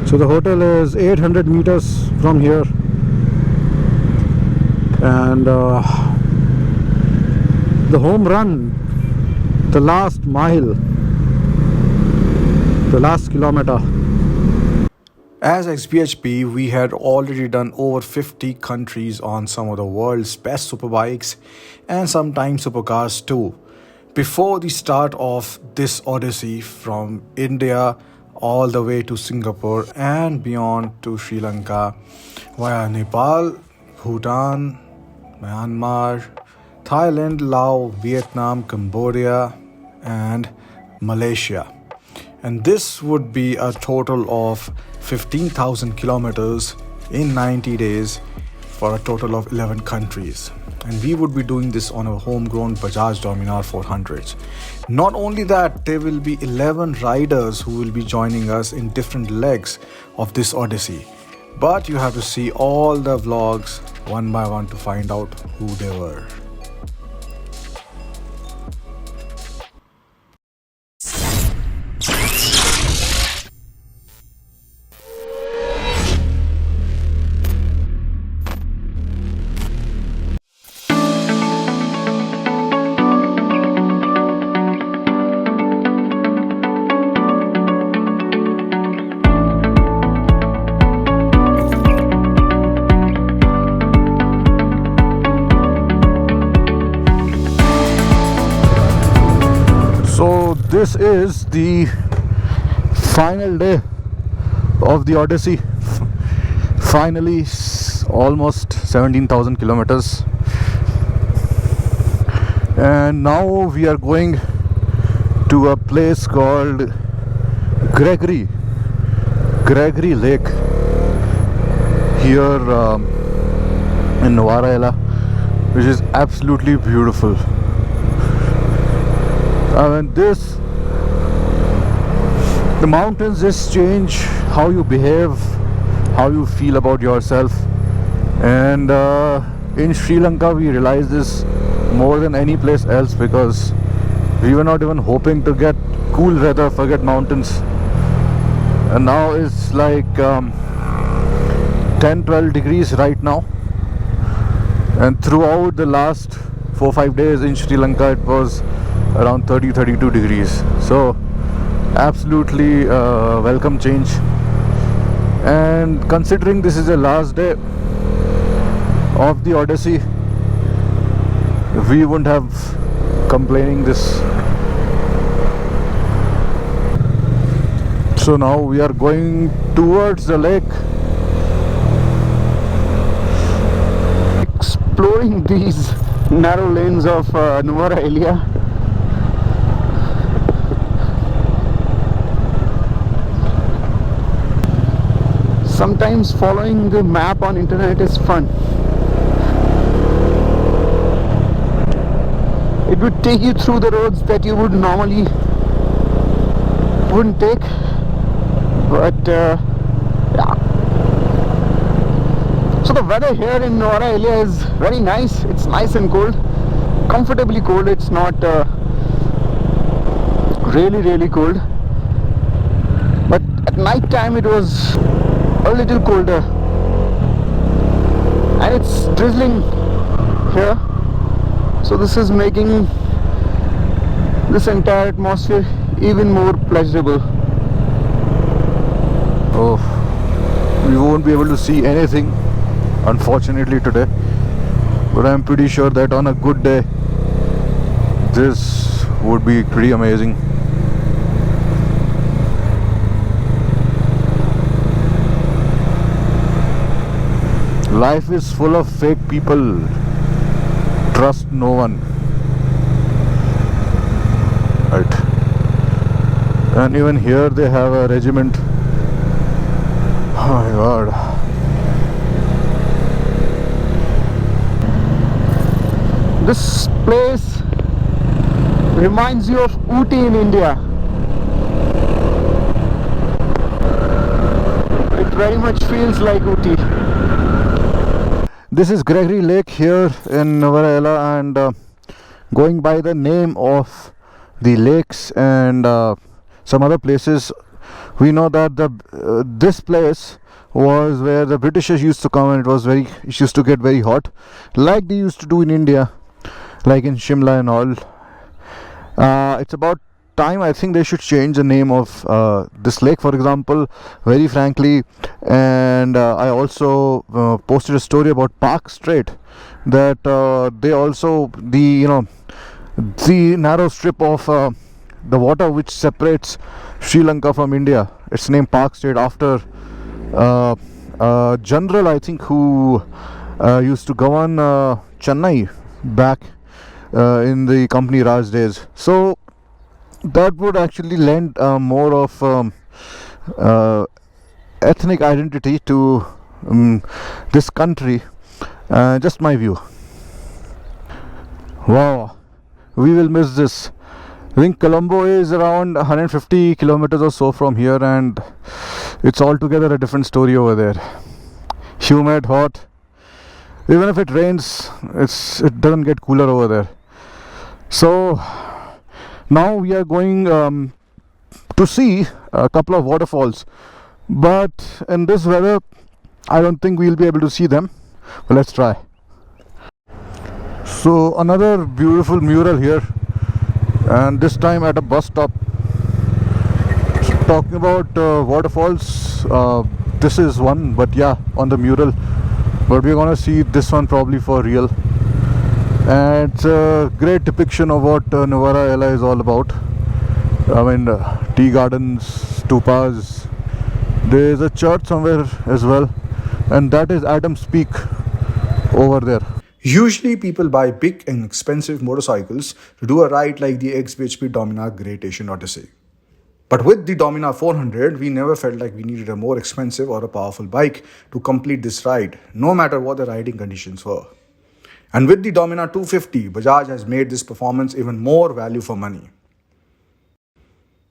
So the hotel is 800 meters from here, and the home run, the last mile, the last kilometer. As xBhp, we had already done over 50 countries on some of the world's best superbikes and sometimes supercars too. Before the start of this Odyssey from India all the way to Singapore and beyond to Sri Lanka via Nepal, Bhutan, Myanmar, Thailand, Laos, Vietnam, Cambodia and Malaysia. And this would be a total of 15,000 kilometers in 90 days for a total of 11 countries. And we would be doing this on a homegrown Bajaj Dominar 400s. Not only that, there will be 11 riders who will be joining us in different legs of this Odyssey. But you have to see all the vlogs one by one to find out who they were. This is the final day of the Odyssey. Finally, almost 17,000 kilometers. And now we are going to a place called Gregory Lake here in Nuwara Eliya, which is absolutely beautiful. And the mountains just change how you behave, how you feel about yourself. And in Sri Lanka we realized this more than any place else, because we were not even hoping to get cool weather, forget mountains. And now it's like 10-12 degrees right now, and throughout the last 4-5 days in Sri Lanka it was around 30-32 degrees. So absolutely welcome change. And considering this is the last day of the Odyssey, we wouldn't have complaining this. So now we are going towards the lake, exploring these narrow lanes of Nuwara Eliya. Sometimes following the map on internet is fun. It would take you through the roads that you would normally wouldn't take, but yeah. So the weather here in Nuwara Eliya is very nice. It's nice and cold, comfortably cold. It's not really cold, but at night time it was a little colder, and it's drizzling here, so this is making this entire atmosphere even more pleasurable. Oh, we won't be able to see anything unfortunately today, but I'm pretty sure that on a good day this would be pretty amazing. Life is full of fake people. Trust no one. Right. And even here they have a regiment. Oh my god. This place reminds you of Ooty in India. It very much feels like Ooty. This is Gregory Lake here in Nuwara Eliya, and going by the name of the lakes and some other places We know that the this place was where the Britishers used to come, and it used to get very hot, like they used to do in India, like in Shimla and all. It's about time. I think they should change the name of this lake, for example, very frankly. And I also posted a story about Park Strait, that they also, the narrow strip of the water which separates Sri Lanka from India. It's named Park Strait after uh, general, I think, who used to govern Chennai back in the company Raj days. So that would actually lend more of uh, ethnic identity to this country. Just my view. Wow, we will miss this. I think Colombo is around 150 kilometers or so from here, and it's altogether a different story over there. Humid, hot. Even if it rains, it doesn't get cooler over there. So now we are going to see a couple of waterfalls, but in this weather I don't think we'll be able to see them, but let's try. So another beautiful mural here, and this time at a bus stop. Talking about waterfalls, this is one, but yeah, on the mural, but we're gonna see this one probably for real. And it's a great depiction of what Nuwara Eliya is all about. I mean, tea gardens, stupas. There is a church somewhere as well, and that is Adam's Peak over there. Usually, people buy big and expensive motorcycles to do a ride like the xBhp Dominar Great Asian Odyssey. But with the Dominar 400, we never felt like we needed a more expensive or a powerful bike to complete this ride, no matter what the riding conditions were. And with the Dominar 250, Bajaj has made this performance even more value for money.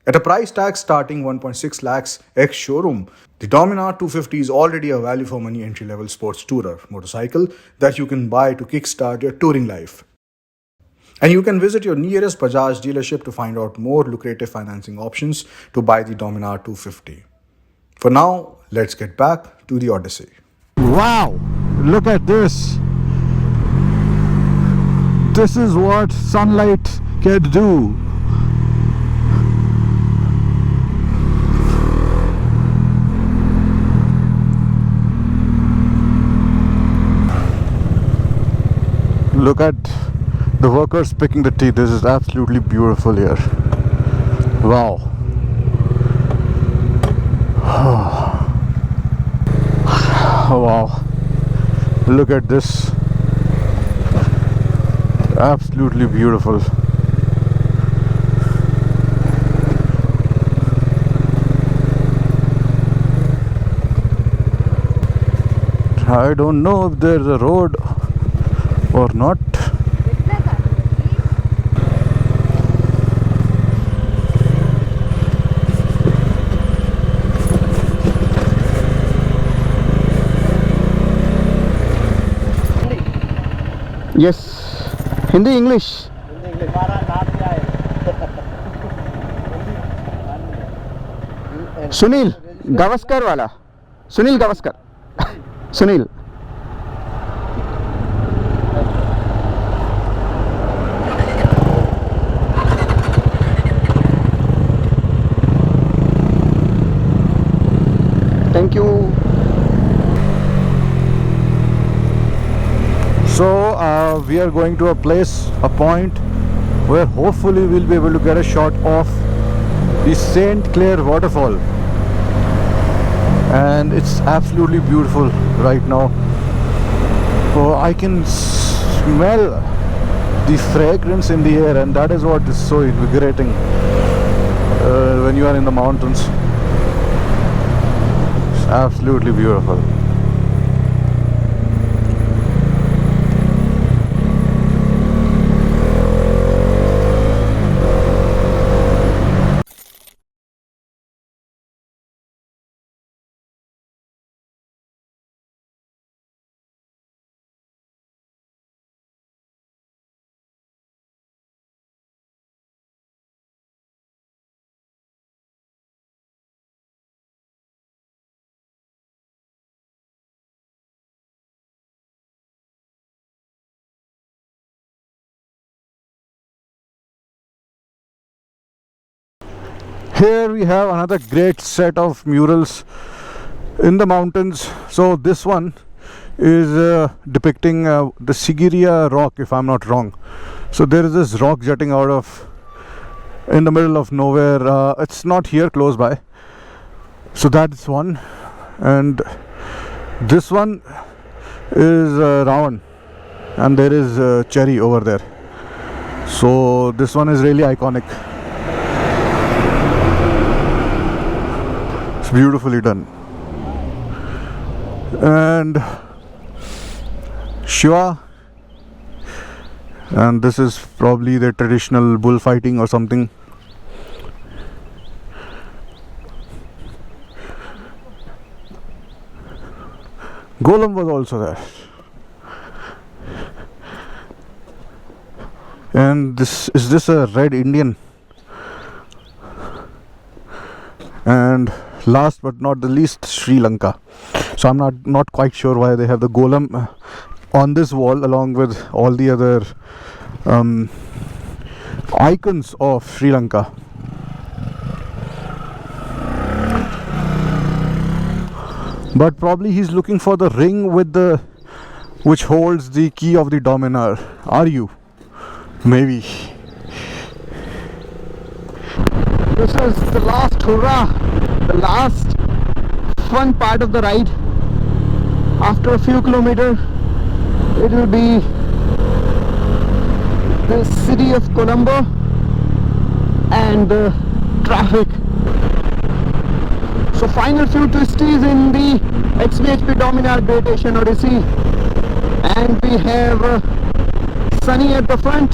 At a price tag starting 1.6 lakhs ex showroom, the Dominar 250 is already a value for money entry level sports tourer motorcycle that you can buy to kickstart your touring life. And you can visit your nearest Bajaj dealership to find out more lucrative financing options to buy the Dominar 250. For now, let's get back to the Odyssey. Wow! Look at this! This is what sunlight can do. Look at the workers picking the tea. This is absolutely beautiful here. Wow. Wow. Look at this. Absolutely beautiful. I don't know if there's a road or not. Yes. Hindi, English. Sunil Gavaskar wala. Sunil Gavaskar. Sunil. Thank you. So we are going to a point where hopefully we'll be able to get a shot of the Saint Clair waterfall, and it's absolutely beautiful right now. So I can smell the fragrance in the air, and that is what is so invigorating when you are in the mountains. It's absolutely beautiful. Here we have another great set of murals in the mountains. So this one is depicting the Sigiriya rock, if I'm not wrong. So there is this rock jutting out of in the middle of nowhere. It's not here close by. So that's one. And this one is Ravan, and there is Cherry over there. So this one is really iconic. It's beautifully done. And Shiva, and this is probably the traditional bullfighting or something. Golem was also there. And this a red Indian? And last but not the least, Sri Lanka. So I'm not quite sure why they have the golem on this wall along with all the other icons of Sri Lanka. But probably he's looking for the ring with which holds the key of the Dominar. Are you? Maybe. This is the last hurrah, the last fun part of the ride. After a few kilometers, it will be the city of Colombo and the traffic. So final few twisties in the xBhp Dominar Great Asian Odyssey, and we have Sunny at the front,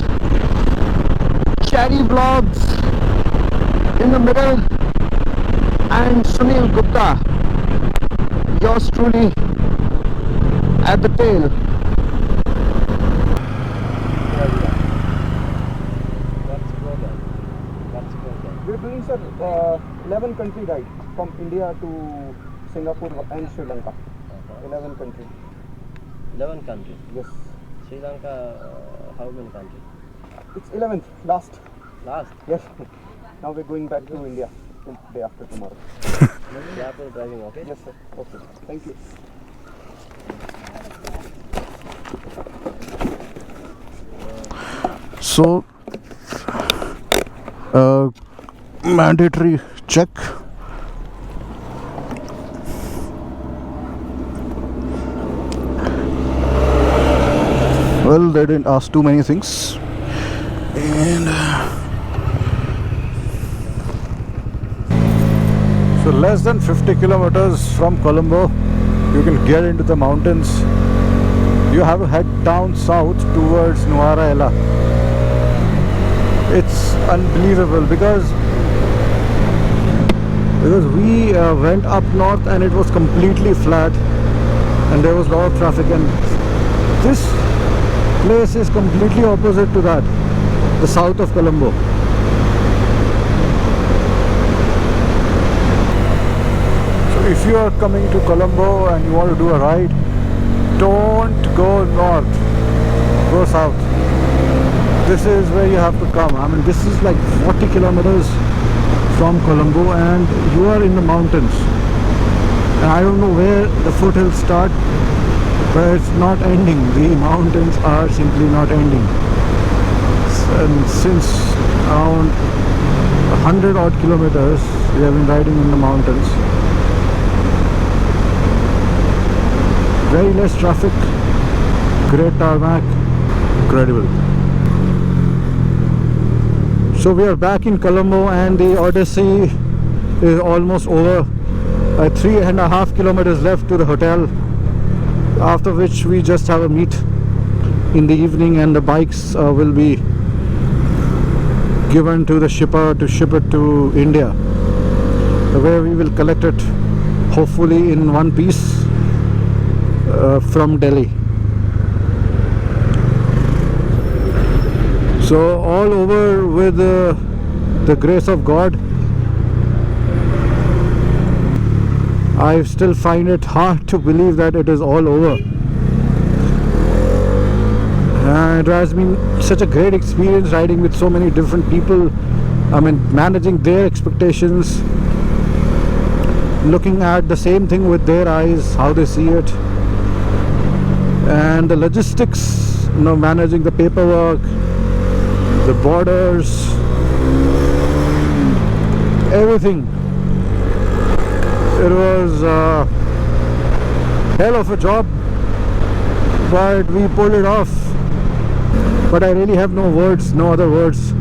Cherry Vlogs in the middle, and Sunil Gupta, yours truly, at the tail. We're doing, sir, 11 country ride from India to Singapore and Sri Lanka. 11 country. 11 countries. Yes. Sri Lanka, how many countries? It's 11th, last. Last? Yes. Now we're going back to India day after tomorrow. Careful driving, okay? Yes, sir. Okay. Thank you. So mandatory check. Well, they didn't ask too many things. And so less than 50 kilometers from Colombo, you can get into the mountains. You have to head down south towards Nuwara Eliya. It's unbelievable because we went up north and it was completely flat and there was a lot of traffic, and this place is completely opposite to that, the south of Colombo. So if you are coming to Colombo and you want to do a ride, don't go north, go south. This is where you have to come. I mean, this is like 40 kilometers from Colombo and you are in the mountains. And I don't know where the foothills start, but it's not ending. The mountains are simply not ending. And since around 100 odd kilometers, we have been riding in the mountains. Very less traffic, great tarmac, incredible. So we are back in Colombo and the Odyssey is almost over. 3.5 kilometers left to the hotel, after which we just have a meet in the evening and the bikes will be given to the shipper to ship it to India, where we will collect it hopefully in one piece from Delhi. So all over with the grace of God. I still find it hard to believe that it is all over. And it has been such a great experience riding with so many different people I mean, managing their expectations, looking at the same thing with their eyes, how they see it, and the logistics, managing the paperwork, the borders, everything. It was a hell of a job, but we pulled it off. But I really have no words, no other words,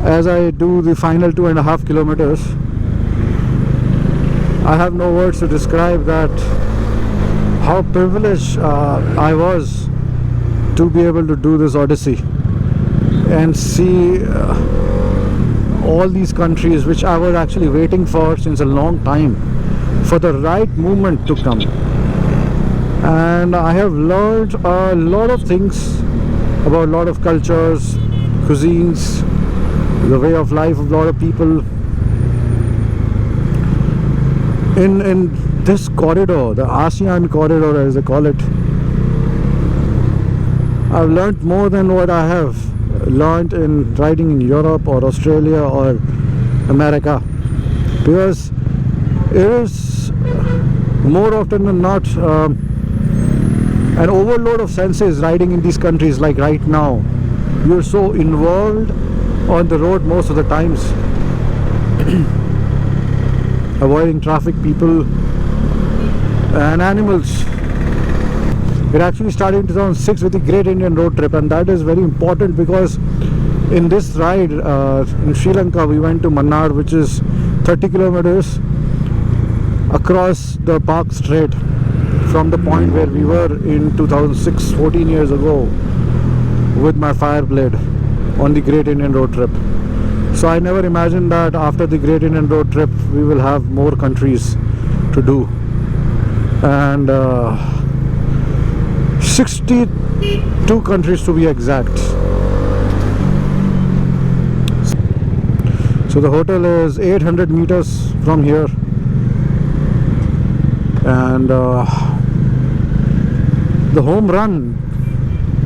as I do the final 2.5 kilometers. I have no words to describe that, how privileged I was to be able to do this Odyssey and see all these countries which I was actually waiting for since a long time, for the right moment to come. And I have learned a lot of things about a lot of cultures, cuisines, the way of life of a lot of people in this corridor, the ASEAN corridor as they call it. I've learned more than what I have learned in riding in Europe or Australia or America, because it is more often than not an overload of senses riding in these countries. Like right now, you're so involved on the road most of the times, avoiding traffic, people and animals. It actually started in 2006 with the Great Indian Road Trip, and that is very important because in this ride in Sri Lanka we went to Mannar, which is 30 kilometers across the Park Strait from the point where we were in 2006, 14 years ago, with my Fireblade on the Great Indian Road Trip. So I never imagined that after the Great Indian Road Trip we will have more countries to do, and 62 countries to be exact. So the hotel is 800 meters from here, and the home run,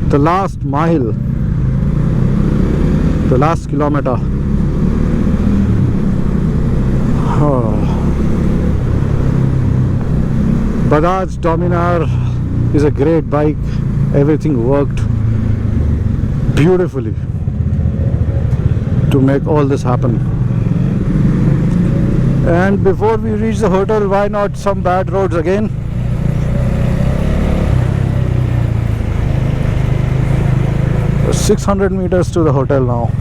the last mile, the last kilometer, Bajaj Dominar is a great bike. Everything worked beautifully to make all this happen. And before we reach the hotel, why not some bad roads again? So 600 meters to the hotel now.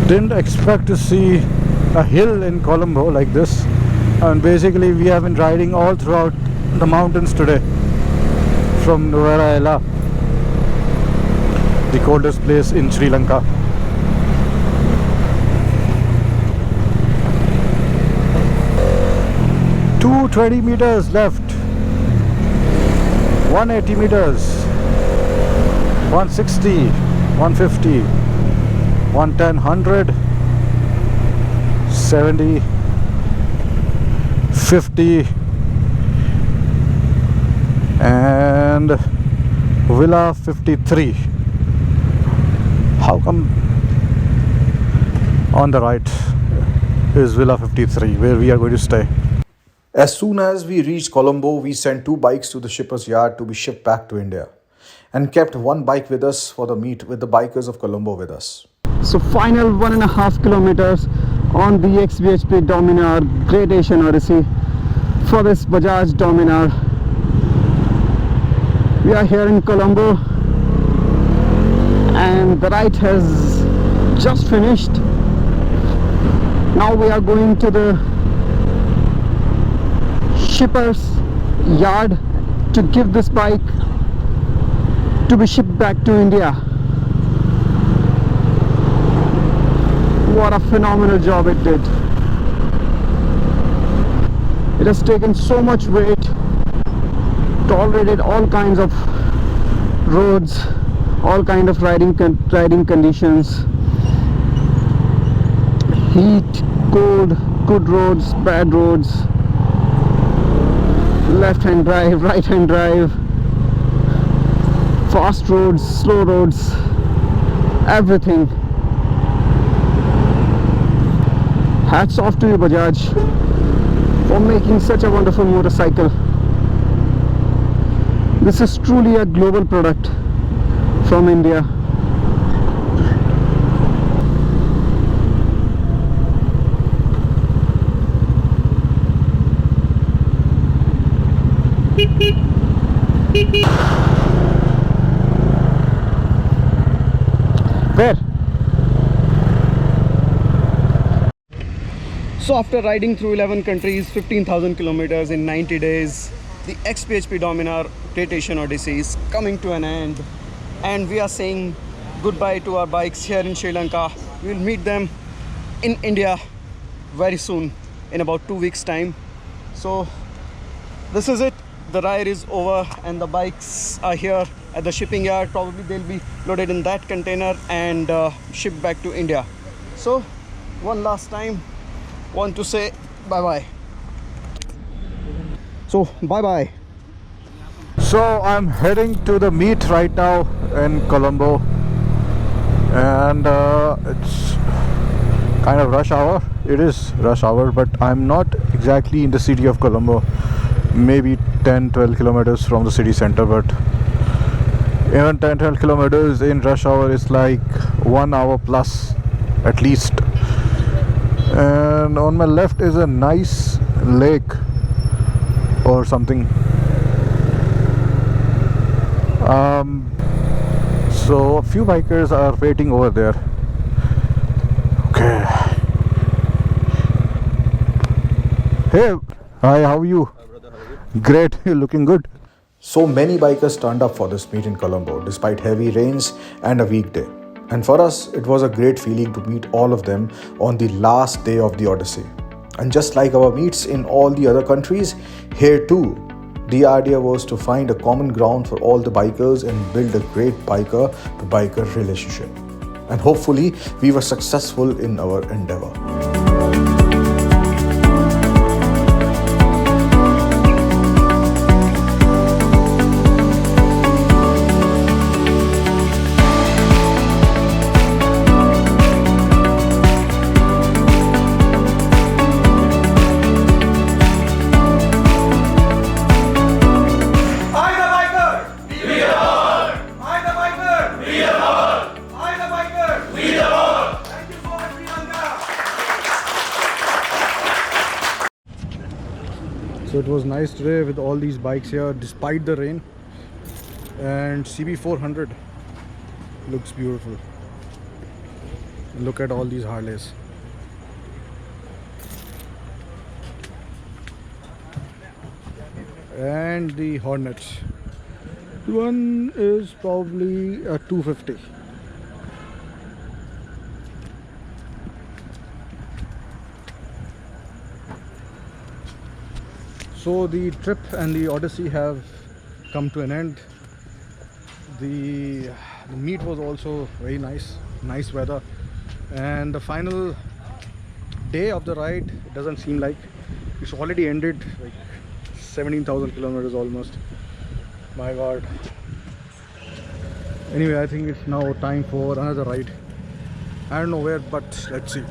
Didn't expect to see a hill in Colombo like this, and basically we have been riding all throughout the mountains today from Nuwara Eliya, the coldest place in Sri Lanka. $220 meters left, 180 meters, 160, 150, 110, 100, 70, 50, and Villa 53. How come on the right is Villa 53, where we are going to stay? As soon as we reached Colombo, we sent 2 bikes to the shipper's yard to be shipped back to India, and kept 1 bike with us for the meet with the bikers of Colombo with us. So final 1.5 kilometers on the xBhp Dominar Great Asian Odyssey for this Bajaj Dominar. We are here in Colombo, and the ride has just finished. Now we are going to the shipper's yard to give this bike to be shipped back to India. What a phenomenal job it did. It has taken so much weight, tolerated all kinds of roads, all kind of riding conditions, heat, cold, good roads, bad roads. Left hand drive, right hand drive, fast roads, slow roads, everything. Hats off to you, Bajaj, for making such a wonderful motorcycle. This is truly a global product from India. Where? So after riding through 11 countries, 15,000 kilometers in 90 days, the xBhp Dominar Great Asian Odyssey is coming to an end, and we are saying goodbye to our bikes here in Sri Lanka. We will meet them in India very soon, in about 2 weeks time. So this is it. The ride is over and the bikes are here at the shipping yard. Probably they'll be loaded in that container and shipped back to India. So one last time, want to say bye bye. So bye bye. So I'm heading to the meet right now in Colombo, and it's kind of rush hour. It is rush hour, but I'm not exactly in the city of Colombo, maybe 10-12 kilometers from the city center, but even 10-12 kilometers in rush hour is like 1 hour plus at least. And on my left is a nice lake or something. So a few bikers are waiting over there. Okay. Hey, hi, how are you? Hi brother, how are you? Great, you're looking good. So many bikers turned up for this meet in Colombo despite heavy rains and a weekday. And for us, it was a great feeling to meet all of them on the last day of the Odyssey. And just like our meets in all the other countries, here too, the idea was to find a common ground for all the bikers and build a great biker to biker relationship. And hopefully, we were successful in our endeavor. So it was nice today with all these bikes here despite the rain, and CB400 looks beautiful. Look at all these Harleys. And the Hornets. One is probably a 250. So the trip and the Odyssey have come to an end. The meet was also very nice weather, and the final day of the ride, it doesn't seem like it's already ended, like 17,000 kilometers almost. My god. Anyway, I think it's now time for another ride. I don't know where, but let's see.